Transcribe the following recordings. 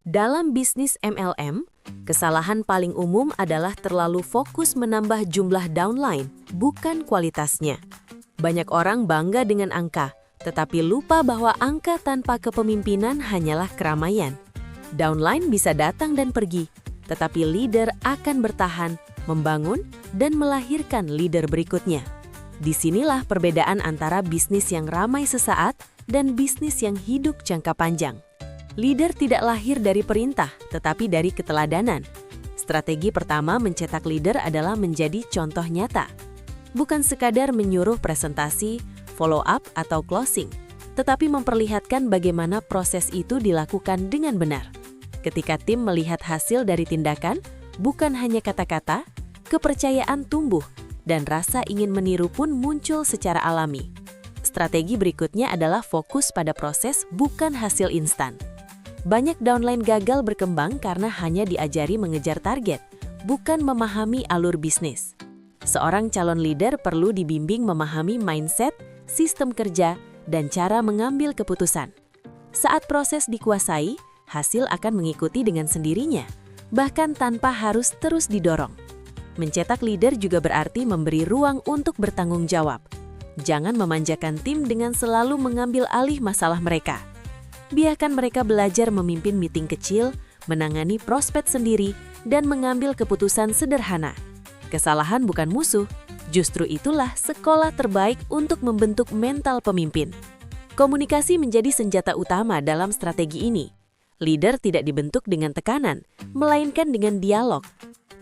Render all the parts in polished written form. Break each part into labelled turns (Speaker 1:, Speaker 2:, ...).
Speaker 1: Dalam bisnis MLM, kesalahan paling umum adalah terlalu fokus menambah jumlah downline, bukan kualitasnya. Banyak orang bangga dengan angka, tetapi lupa bahwa angka tanpa kepemimpinan hanyalah keramaian. Downline bisa datang dan pergi, tetapi leader akan bertahan, membangun, dan melahirkan leader berikutnya. Disinilah perbedaan antara bisnis yang ramai sesaat dan bisnis yang hidup jangka panjang. Leader tidak lahir dari perintah, tetapi dari keteladanan. Strategi pertama mencetak leader adalah menjadi contoh nyata. Bukan sekadar menyuruh presentasi, follow up, atau closing, tetapi memperlihatkan bagaimana proses itu dilakukan dengan benar. Ketika tim melihat hasil dari tindakan, bukan hanya kata-kata, kepercayaan tumbuh, dan rasa ingin meniru pun muncul secara alami. Strategi berikutnya adalah fokus pada proses, bukan hasil instan. Banyak downline gagal berkembang karena hanya diajari mengejar target, bukan memahami alur bisnis. Seorang calon leader perlu dibimbing memahami mindset, sistem kerja, dan cara mengambil keputusan. Saat proses dikuasai, hasil akan mengikuti dengan sendirinya, bahkan tanpa harus terus didorong. Mencetak leader juga berarti memberi ruang untuk bertanggung jawab. Jangan memanjakan tim dengan selalu mengambil alih masalah mereka. Biarkan mereka belajar memimpin meeting kecil, menangani prospek sendiri, dan mengambil keputusan sederhana. Kesalahan bukan musuh, justru itulah sekolah terbaik untuk membentuk mental pemimpin. Komunikasi menjadi senjata utama dalam strategi ini. Leader tidak dibentuk dengan tekanan, melainkan dengan dialog.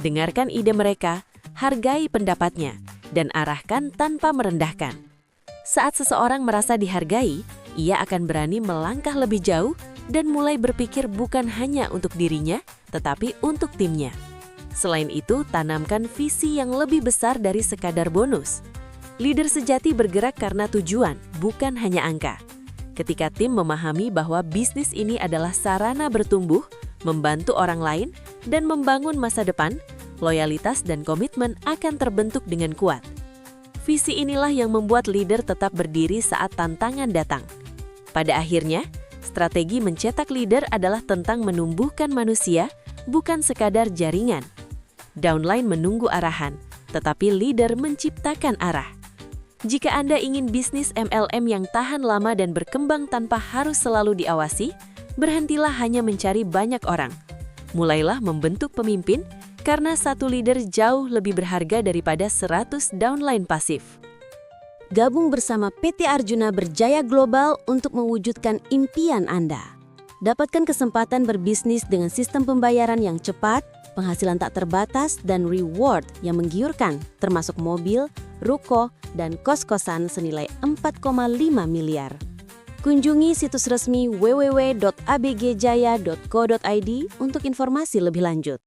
Speaker 1: Dengarkan ide mereka, hargai pendapatnya, dan arahkan tanpa merendahkan. Saat seseorang merasa dihargai, ia akan berani melangkah lebih jauh dan mulai berpikir bukan hanya untuk dirinya, tetapi untuk timnya. Selain itu, tanamkan visi yang lebih besar dari sekadar bonus. Leader sejati bergerak karena tujuan, bukan hanya angka. Ketika tim memahami bahwa bisnis ini adalah sarana bertumbuh, membantu orang lain, dan membangun masa depan, loyalitas dan komitmen akan terbentuk dengan kuat. Visi inilah yang membuat leader tetap berdiri saat tantangan datang. Pada akhirnya, strategi mencetak leader adalah tentang menumbuhkan manusia, bukan sekadar jaringan. Downline menunggu arahan, tetapi leader menciptakan arah. Jika Anda ingin bisnis MLM yang tahan lama dan berkembang tanpa harus selalu diawasi, berhentilah hanya mencari banyak orang. Mulailah membentuk pemimpin, karena satu leader jauh lebih berharga daripada 100 downline pasif.
Speaker 2: Gabung bersama PT Arjuna Berjaya Global untuk mewujudkan impian Anda. Dapatkan kesempatan berbisnis dengan sistem pembayaran yang cepat, penghasilan tak terbatas, dan reward yang menggiurkan, termasuk mobil, ruko, dan kos-kosan senilai 4,5 miliar. Kunjungi situs resmi www.abgjaya.co.id untuk informasi lebih lanjut.